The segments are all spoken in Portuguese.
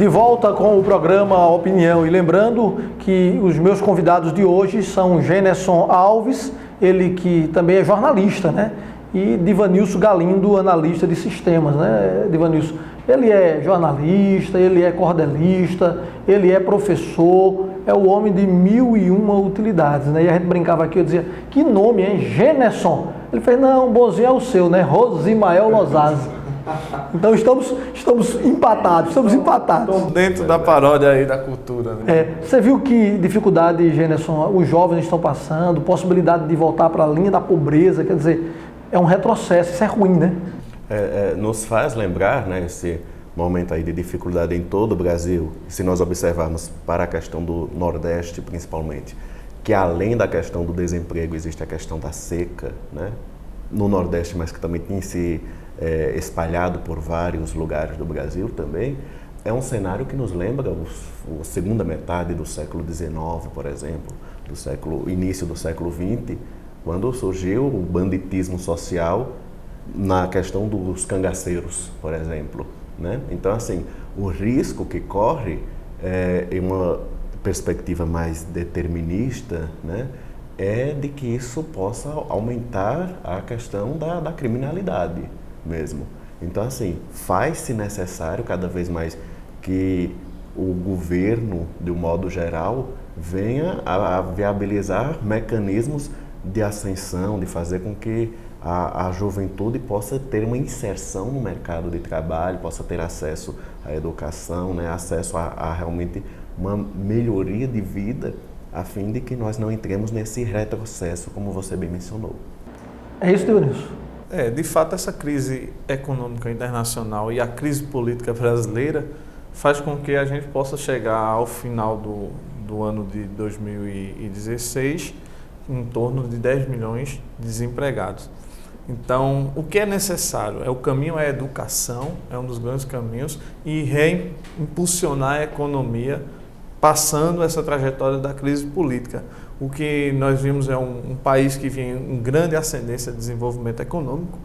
De volta com o programa Opinião, e lembrando que os meus convidados de hoje são Generson Alves, ele que também é jornalista, né? E Divanilson Galindo, analista de sistemas, né, Divanilson? Ele é jornalista, ele é cordelista, ele é professor, é o homem de 1001 utilidades, né? E a gente brincava aqui, eu dizia, que nome, hein? Generson. Ele fez, não, bonzinho é o seu, né? Rosimael Lozaz. Então estamos empatados, Estão dentro da paródia aí da cultura, né? Você viu que dificuldade, Generson, os jovens estão passando, possibilidade de voltar para a linha da pobreza, quer dizer, é um retrocesso, isso é ruim, né? Nos faz lembrar, né, esse momento aí de dificuldade em todo o Brasil, se nós observarmos para a questão do Nordeste principalmente, que além da questão do desemprego existe a questão da seca, né, no Nordeste, mas que também tem se espalhado por vários lugares do Brasil também, é um cenário que nos lembra a segunda metade do século XIX, por exemplo, início do século XX, quando surgiu o banditismo social na questão dos cangaceiros, por exemplo, né? Então, assim, o risco que corre em uma perspectiva mais determinista, né, é de que isso possa aumentar a questão da criminalidade mesmo. Então, assim, faz-se necessário cada vez mais que o governo, de um modo geral, venha a viabilizar mecanismos de ascensão, de fazer com que a juventude possa ter uma inserção no mercado de trabalho, possa ter acesso à educação, né, acesso a realmente uma melhoria de vida, a fim de que nós não entremos nesse retrocesso, como você bem mencionou. É isso, Dionísio? De fato, essa crise econômica internacional e a crise política brasileira faz com que a gente possa chegar ao final do ano de 2016 em torno de 10 milhões de desempregados. Então, o que é necessário? O caminho é a educação, é um dos grandes caminhos, e reimpulsionar a economia passando essa trajetória da crise política. O que nós vimos é um país que vinha em grande ascendência de desenvolvimento econômico,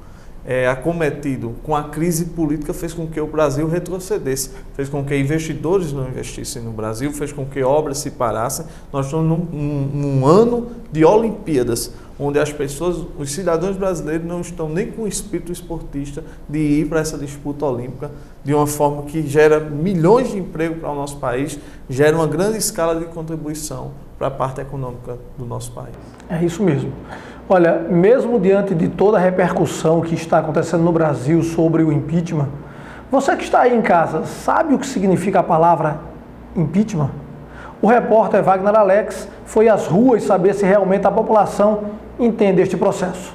acometido com a crise política, fez com que o Brasil retrocedesse, fez com que investidores não investissem no Brasil, fez com que obras se parassem. Nós estamos num ano de Olimpíadas, onde as pessoas, os cidadãos brasileiros não estão nem com o espírito esportista de ir para essa disputa olímpica de uma forma que gera milhões de empregos para o nosso país, gera uma grande escala de contribuição para a parte econômica do nosso país. É isso mesmo. Olha, mesmo diante de toda a repercussão que está acontecendo no Brasil sobre o impeachment, você que está aí em casa, sabe o que significa a palavra impeachment? O repórter Wagner Alex foi às ruas saber se realmente a população entende este processo.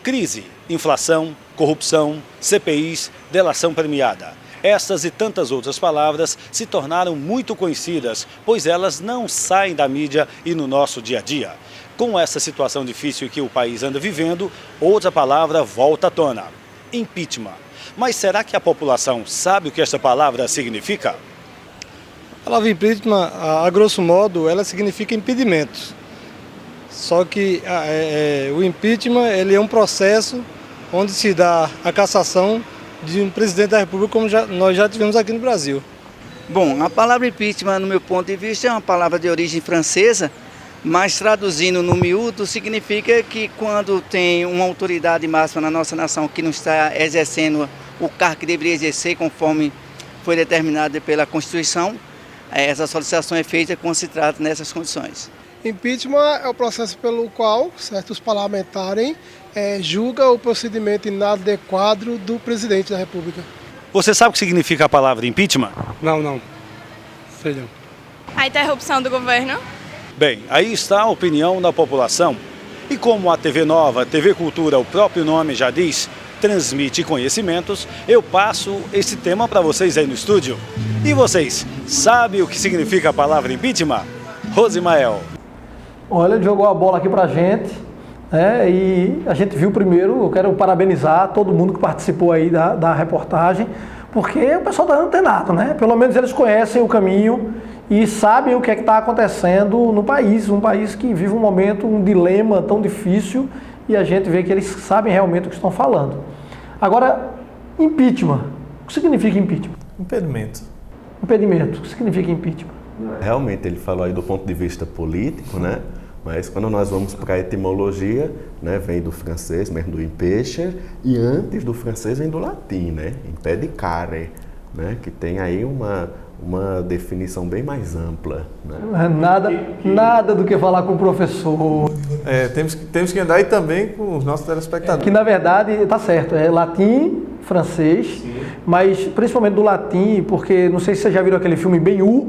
Crise, inflação, corrupção, CPIs, delação premiada. Estas e tantas outras palavras se tornaram muito conhecidas, pois elas não saem da mídia e no nosso dia a dia. Com essa situação difícil que o país anda vivendo, outra palavra volta à tona: impeachment. Mas será que a população sabe o que essa palavra significa? A palavra impeachment, a grosso modo, ela significa impedimento. Só que o impeachment ele é um processo onde se dá a cassação de um presidente da República, como nós já tivemos aqui no Brasil. Bom, a palavra impeachment, no meu ponto de vista, é uma palavra de origem francesa, mas traduzindo no miúdo, significa que quando tem uma autoridade máxima na nossa nação que não está exercendo o cargo que deveria exercer conforme foi determinado pela Constituição, essa solicitação é feita quando se trata nessas condições. Impeachment é o processo pelo qual certos parlamentares julgam o procedimento inadequado do presidente da República. Você sabe o que significa a palavra impeachment? Não. Sei não. A interrupção do governo. Bem, aí está a opinião da população. E como a TV Nova, a TV Cultura, o próprio nome já diz, transmite conhecimentos, eu passo esse tema para vocês aí no estúdio. E vocês, sabem o que significa a palavra impeachment? Rosimael. Olha, ele jogou a bola aqui pra gente, né? E a gente viu primeiro, eu quero parabenizar todo mundo que participou aí da reportagem, porque o pessoal está antenado, né? Pelo menos eles conhecem o caminho e sabem o que é que está acontecendo no país, um país que vive um momento, um dilema tão difícil, e a gente vê que eles sabem realmente o que estão falando. Agora, impeachment. O que significa impeachment? Impedimento. Impedimento. O que significa impeachment? Realmente, ele falou aí do ponto de vista político, né? Mas quando nós vamos para a etimologia, né, vem do francês, mesmo do impecher, e antes do francês vem do latim, né? Impedicare, né? Que tem aí uma definição bem mais ampla. Né? Nada do que falar com o professor. Temos que andar aí também com os nossos telespectadores. Que na verdade está certo, é latim, francês, sim, mas principalmente do latim, porque não sei se vocês já viram aquele filme Ben-Hur,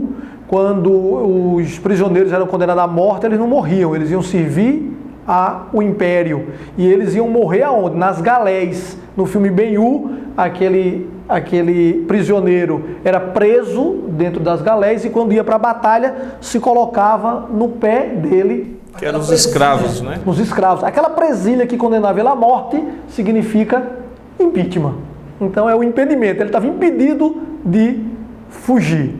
quando os prisioneiros eram condenados à morte, eles não morriam, eles iam servir ao império. E eles iam morrer aonde? Nas galés. No filme Ben-Hur, aquele prisioneiro era preso dentro das galés e quando ia para a batalha, se colocava no pé dele. Que eram os escravos, né? Os escravos. Aquela presilha que condenava ele à morte significa impeachment. Então é o impedimento, ele estava impedido de fugir.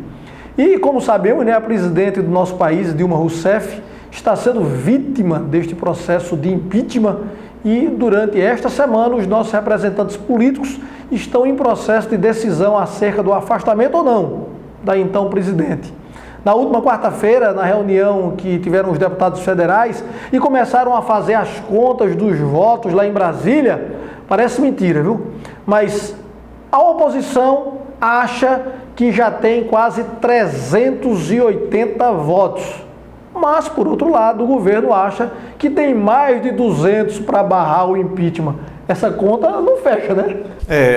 E como sabemos, né, a presidente do nosso país, Dilma Rousseff, está sendo vítima deste processo de impeachment e durante esta semana os nossos representantes políticos estão em processo de decisão acerca do afastamento ou não da então presidente. Na última quarta-feira, na reunião que tiveram os deputados federais e começaram a fazer as contas dos votos lá em Brasília, parece mentira, viu? Mas a oposição acha que já tem quase 380 votos. Mas, por outro lado, o governo acha que tem mais de 200 para barrar o impeachment. Essa conta não fecha, né?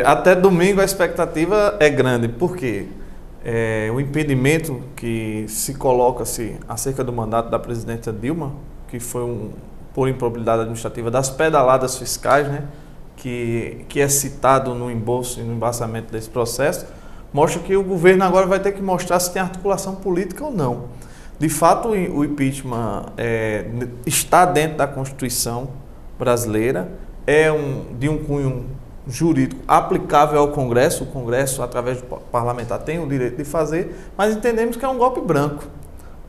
Até domingo a expectativa é grande. Por quê? O impedimento que se coloca-se acerca do mandato da presidenta Dilma, que foi por improbidade administrativa das pedaladas fiscais, né? Que é citado no embolso e no embaçamento desse processo, mostra que o governo agora vai ter que mostrar se tem articulação política ou não. De fato, o impeachment está dentro da Constituição brasileira, de um cunho jurídico aplicável ao Congresso. O Congresso, através do parlamentar, tem o direito de fazer, mas entendemos que é um golpe branco,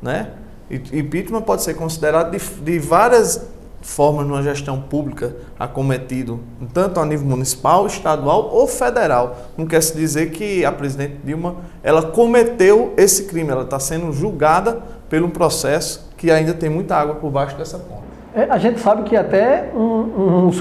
né? Impeachment pode ser considerado de várias formas numa gestão pública acometido, tanto a nível municipal, estadual ou federal. Não quer se dizer que a presidente Dilma ela cometeu esse crime, ela está sendo julgada pelo processo que ainda tem muita água por baixo dessa ponte. A gente sabe que até um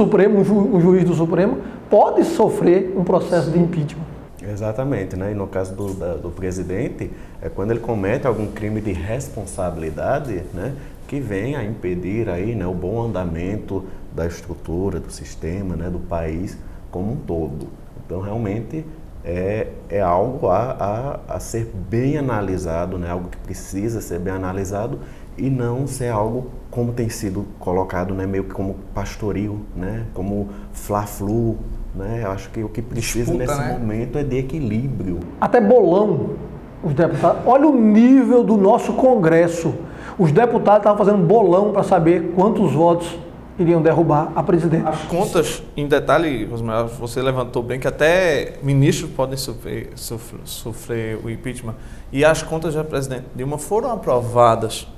juiz do Supremo pode sofrer um processo de impeachment. Exatamente, né? E no caso do presidente, é quando ele comete algum crime de responsabilidade, né? Que vem a impedir aí, né, o bom andamento da estrutura, do sistema, né, do país como um todo. Então, realmente, é algo a ser bem analisado, né, algo que precisa ser bem analisado e não ser algo como tem sido colocado, né, meio que como pastoril, né, como fla-flu. Né? Eu acho que o que precisa nesse momento é de equilíbrio. Até bolão, os deputados. Olha o nível do nosso Congresso. Os deputados estavam fazendo bolão para saber quantos votos iriam derrubar a presidente. As contas, em detalhe, Rosmar, você levantou bem que até ministros podem sofrer o impeachment. E as contas da presidente Dilma foram aprovadas,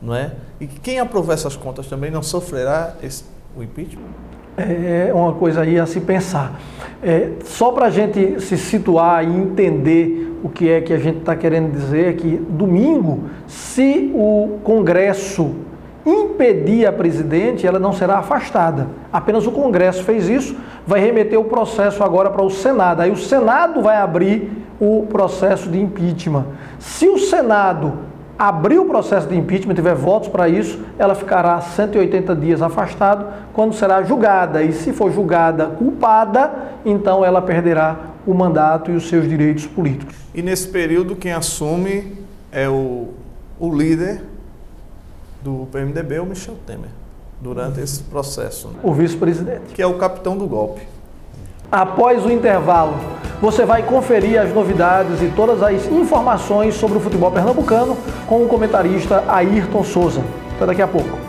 não é? E quem aprovou essas contas também não sofrerá o impeachment? É uma coisa aí a se pensar. Só para a gente se situar e entender o que é que a gente está querendo dizer é que domingo, se o Congresso impedir a presidente, ela não será afastada. Apenas o Congresso fez isso, vai remeter o processo agora para o Senado. Aí o Senado vai abrir o processo de impeachment. Se o Senado abrir o processo de impeachment, tiver votos para isso, ela ficará 180 dias afastada, quando será julgada. E se for julgada culpada, então ela perderá o mandato e os seus direitos políticos. E nesse período quem assume é o líder do PMDB, o Michel Temer, durante esse processo. Né? O vice-presidente. Que é o capitão do golpe. Após o intervalo, você vai conferir as novidades e todas as informações sobre o futebol pernambucano com o comentarista Ayrton Souza. Até daqui a pouco.